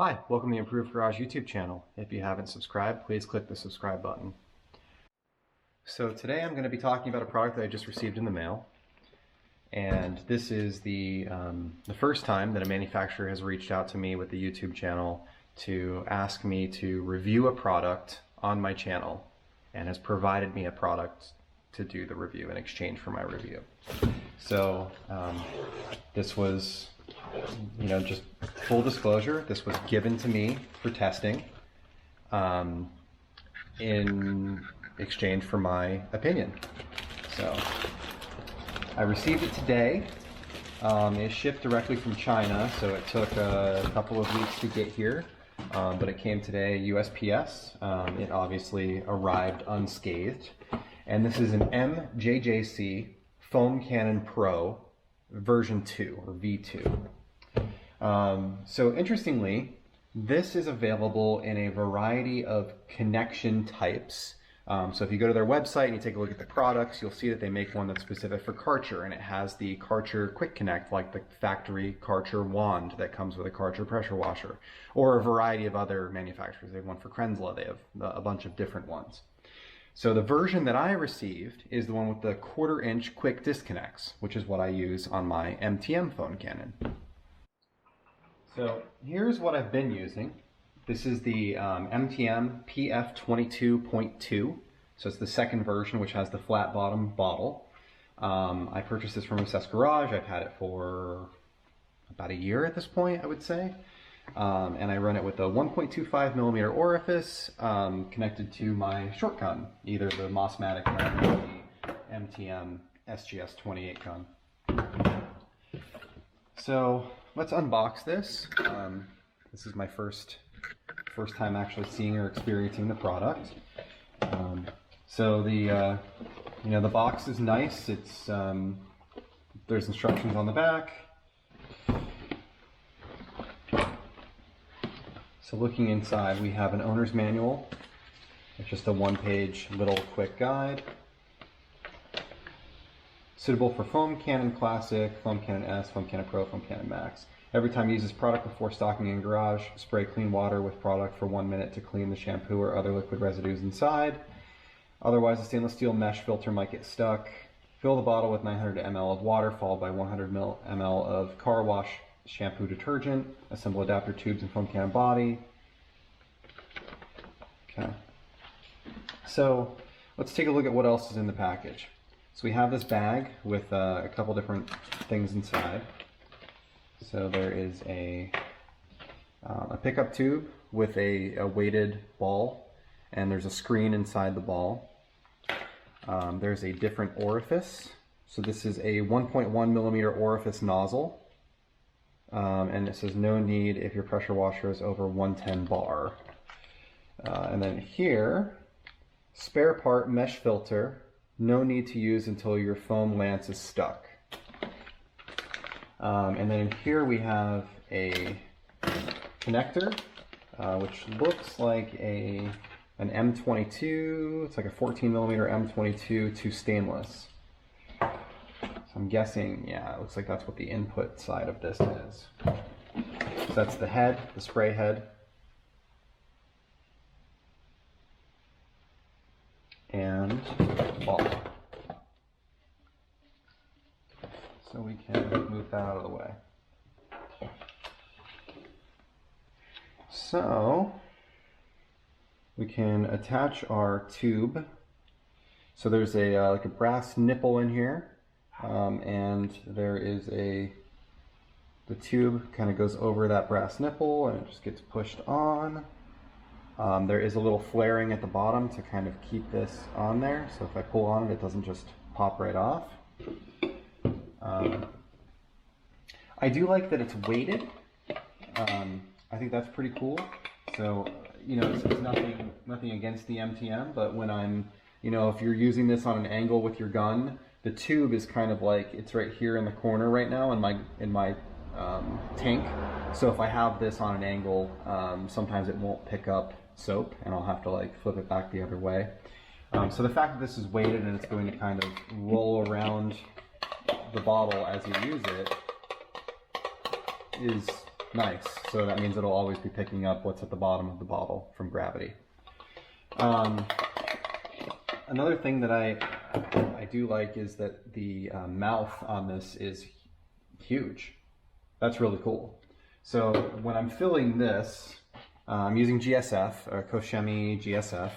Hi, welcome to the Improved Garage YouTube channel. If you haven't subscribed, please click the subscribe button. So today I'm going to be talking about a product that I just received in the mail. And this is the first time that a manufacturer has reached out to me with the YouTube channel to ask me to review a product on my channel and has provided me a product to do the review in exchange for my review. So this was, just full disclosure, this was given to me for testing in exchange for my opinion. So I received it today. It shipped directly from China, so it took a couple of weeks to get here, but it came today USPS. It obviously arrived unscathed. And this is an MJJC Foam Cannon Pro version 2 or V2. So interestingly, this is available in a variety of connection types. So if you go to their website and you take a look at the products, you'll see that they make one that's specific for Karcher, and it has the Karcher Quick Connect, like the factory Karcher wand that comes with a Karcher pressure washer, or a variety of other manufacturers. They have one for Krenzla, they have a bunch of different ones. So the version that I received is the one with the 1/4 inch quick disconnects, which is what I use on my MTM foam cannon. So here's what I've been using. This is the MTM PF22.2. So it's the second version, which has the flat bottom bottle. I purchased this from Access Garage. I've had it for about a year at this point, I would say. And I run it with a 1.25 millimeter orifice connected to my short gun, either the Mossmatic or the MTM SGS 28 gun. So let's unbox this. This is my first time actually seeing or experiencing the product. So the the box is nice. It's there's instructions on the back. So looking inside, we have an owner's manual. It's just a one-page little quick guide. Suitable for Foam Cannon Classic, Foam Cannon S, Foam Cannon Pro, Foam Cannon Max. Every time you use this product before stocking in garage, spray clean water with product for 1 minute to clean the shampoo or other liquid residues inside. Otherwise, the stainless steel mesh filter might get stuck. Fill the bottle with 900 ml of water, followed by 100 ml of car wash shampoo detergent. Assemble adapter tubes and foam cannon body. Okay. So let's take a look at what else is in the package. So we have this bag with a couple different things inside. So there is a pickup tube with a weighted ball, and there's a screen inside the ball. There's a different orifice. So this is a 1.1 millimeter orifice nozzle. And it says no need if your pressure washer is over 110 bar. And then here, spare part mesh filter, no need to use until your foam lance is stuck. And then in here we have a connector, which looks like an M22. It's like a 14 millimeter M22 to stainless. So I'm guessing, yeah, it looks like that's what the input side of this is. So that's the head, the spray head. And the ball. So we can move that out of the way. So we can attach our tube. So there's a like a brass nipple in here. And there is the tube kind of goes over that brass nipple and it just gets pushed on. There is a little flaring at the bottom to kind of keep this on there. So if I pull on it, it doesn't just pop right off. I do like that it's weighted. I think that's pretty cool. So, it's nothing against the MTM, but when I'm, if you're using this on an angle with your gun, the tube is kind of like, it's right here in the corner right now in my tank. So if I have this on an angle, sometimes it won't pick up soap and I'll have to like flip it back the other way. So the fact that this is weighted and it's going to kind of roll around the bottle as you use it nice. So that means it'll always be picking up what's at the bottom of the bottle from gravity. Another thing that I do like is that the mouth on this is huge. That's really cool. So when I'm filling this, I'm using GSF, Koshemi GSF.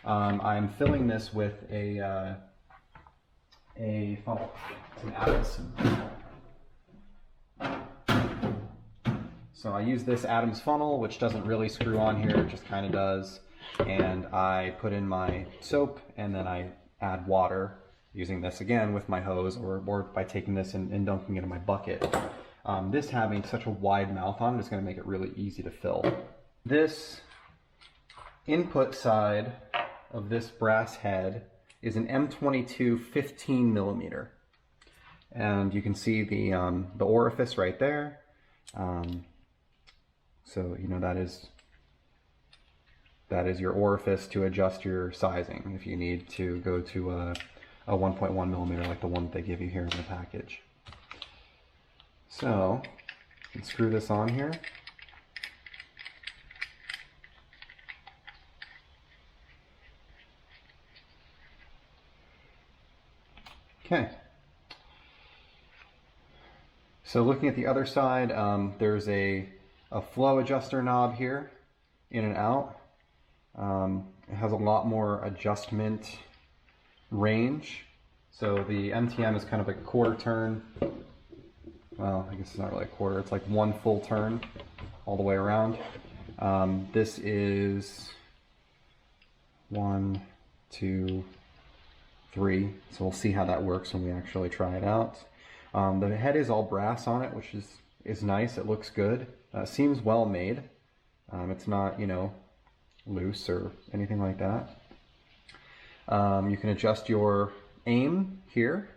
I'm filling this with a funnel. It's an Adams. So I use this Adams funnel, which doesn't really screw on here, it just kind of does. And I put in my soap, and then I add water using this again with my hose, or by taking this and dunking it in my bucket. This having such a wide mouth on it is going to make it really easy to fill. This input side of this brass head is an M22 15 millimeter. And you can see the orifice right there. So, you know, that is your orifice to adjust your sizing if you need to go to a 1.1 millimeter like the one that they give you here in the package. So, you can screw this on here. Okay. So looking at the other side, there's a flow adjuster knob here, in and out. It has a lot more adjustment range. So the MTM is kind of like a quarter turn. Well, I guess it's not really a quarter, it's like one full turn all the way around. This is 1, 2, 3. So we'll see how that works when we actually try it out. The head is all brass on it, which is nice. It looks good. Seems well made. It's not, you know, loose or anything like that. You can adjust your aim here.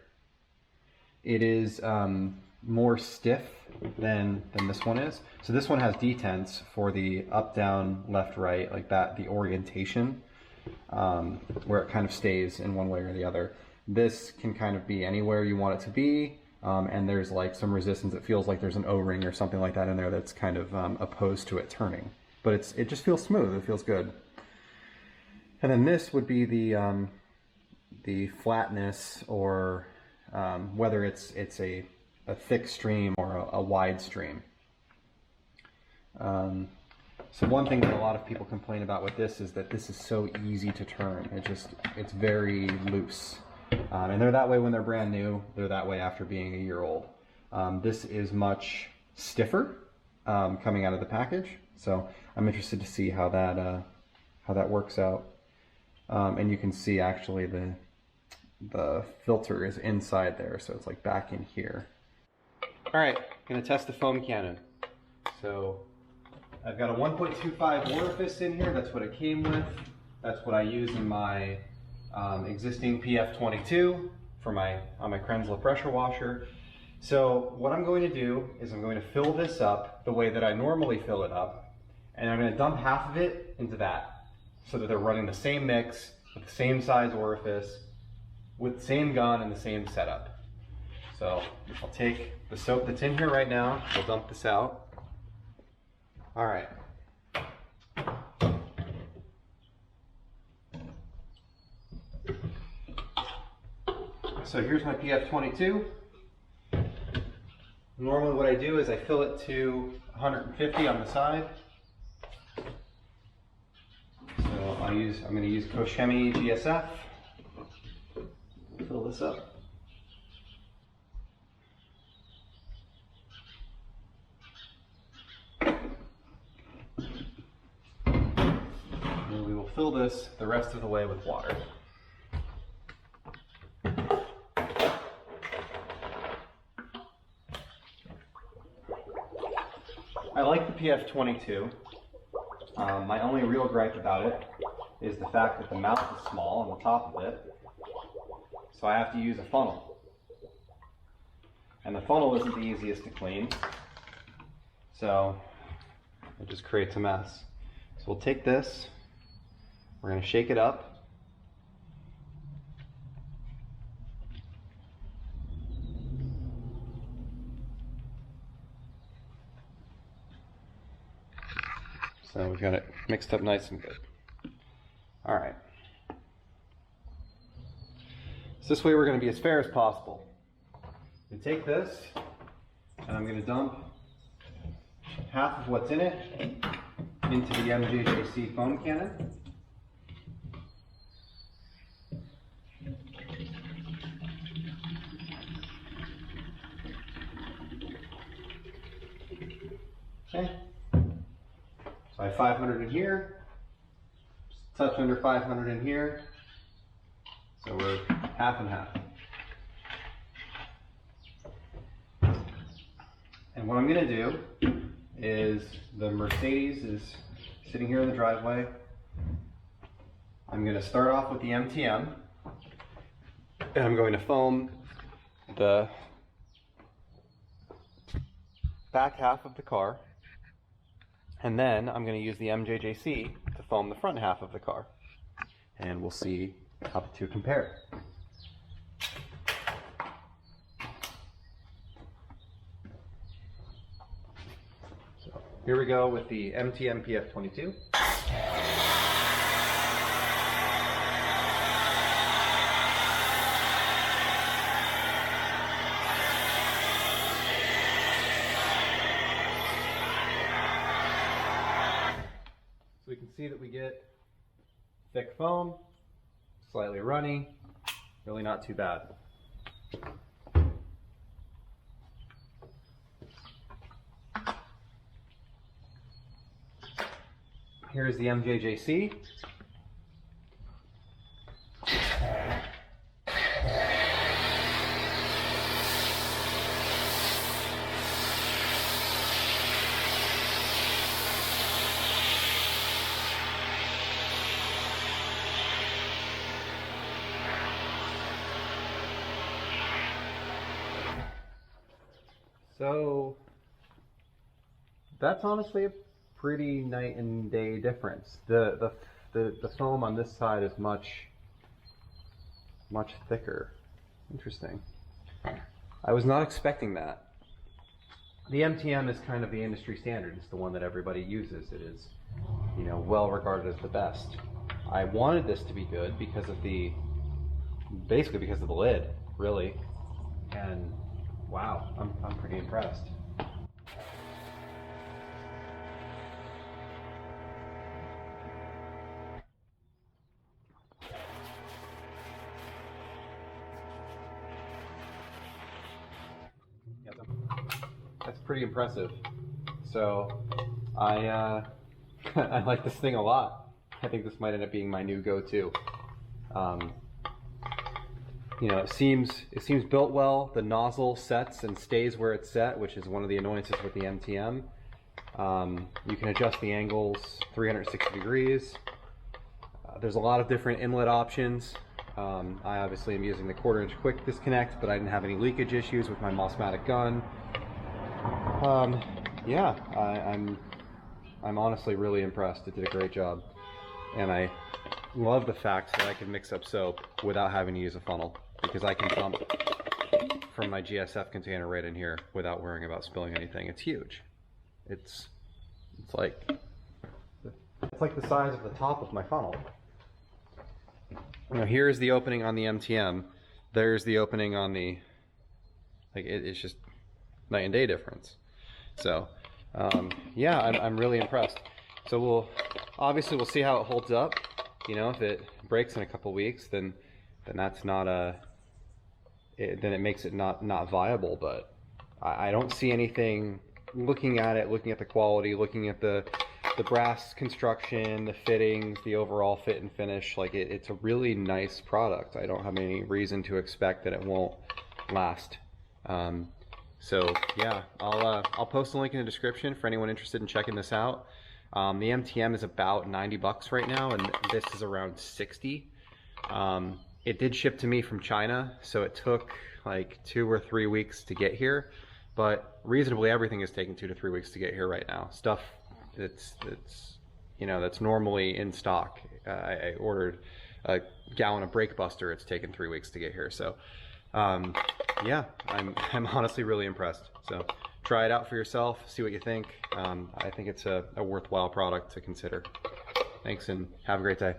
It is more stiff than this one is. So this one has detents for the up, down, left, right, like that, the orientation, where it kind of stays in one way or the other. This can kind of be anywhere you want it to be. And there's like some resistance. It feels like there's an O-ring or something like that in there that's kind of opposed to it turning. But it just feels smooth. It feels good. And then this would be the flatness, or whether it's a thick stream or a wide stream. So one thing that a lot of people complain about with this is that this is so easy to turn. It's very loose. And they're that way when they're brand new. They're that way after being a year old. This is much stiffer coming out of the package. So I'm interested to see how that works out. And you can see actually the filter is inside there, so it's like back in here. All right, gonna test the foam cannon. So I've got a 1.25 orifice in here. That's what it came with. That's what I use in my existing PF22 for on my Krenzle pressure washer. So what I'm going to do is I'm going to fill this up the way that I normally fill it up, and I'm going to dump half of it into that, so that they're running the same mix with the same size orifice, with the same gun and the same setup. So I'll take the soap that's in here right now, we'll dump this out. All right. So here's my PF22. Normally what I do is I fill it to 150 on the side. So I'm going to use Koshemi GSF. Fill this up. And we will fill this the rest of the way with water. I like the PF22. My only real gripe about it is the fact that the mouth is small on the top of it, so I have to use a funnel. And the funnel isn't the easiest to clean, so it just creates a mess. So we'll take this, we're going to shake it up. So we've got it mixed up nice and good. All right. So this way we're going to be as fair as possible. You take this, and I'm going to dump half of what's in it into the MJJC Foam Cannon. Okay. So I have 500 in here, just a touch under 500 in here. So we're half and half. And what I'm going to do is, the Mercedes is sitting here in the driveway. I'm going to start off with the MTM, and I'm going to foam the back half of the car, and then I'm going to use the MJJC to foam the front half of the car, and we'll see how the two compare. So here we go with the MTM PF22. So we can see that we get thick foam, slightly runny, really not too bad. Here's the MJJC. So that's honestly a pretty night and day difference. The foam on this side is much thicker. Interesting. I was not expecting that. The MTM is kind of the industry standard. It's the one that everybody uses. It is, you know, well regarded as the best. I wanted this to be good because of basically because of the lid, really. And wow, I'm pretty impressed. That's pretty impressive. So I I like this thing a lot. I think this might end up being my new go-to. You know, it seems built well. The nozzle sets and stays where it's set, which is one of the annoyances with the MTM. You can adjust the angles 360 degrees. There's a lot of different inlet options. I obviously am using the 1/4" quick disconnect, but I didn't have any leakage issues with my Mossmatic gun. Yeah, I'm honestly really impressed. It did a great job, and I love the fact that I can mix up soap without having to use a funnel, because I can dump from my GSF container right in here without worrying about spilling anything. It's huge. It's like the size of the top of my funnel. Now here's the opening on the MTM. There's the opening on the, it's just night and day difference. So yeah, I'm really impressed. So we'll see how it holds up. You know, if it breaks in a couple weeks, then that's not then it makes it not viable. But I don't see anything. Looking at it, looking at the quality, looking at the brass construction, the fittings, the overall fit and finish, like it's a really nice product. I don't have any reason to expect that it won't last. So yeah, I'll post a link in the description for anyone interested in checking this out. The MTM is about 90 bucks right now, and this is around 60. It did ship to me from China, so it took like 2 or 3 weeks to get here, but reasonably everything is taking 2 to 3 weeks to get here right now. Stuff that's you know, that's normally in stock. I ordered a gallon of Brake Buster. It's taken 3 weeks to get here. So yeah, I'm honestly really impressed. So try it out for yourself, see what you think. I think it's a worthwhile product to consider. Thanks and have a great day.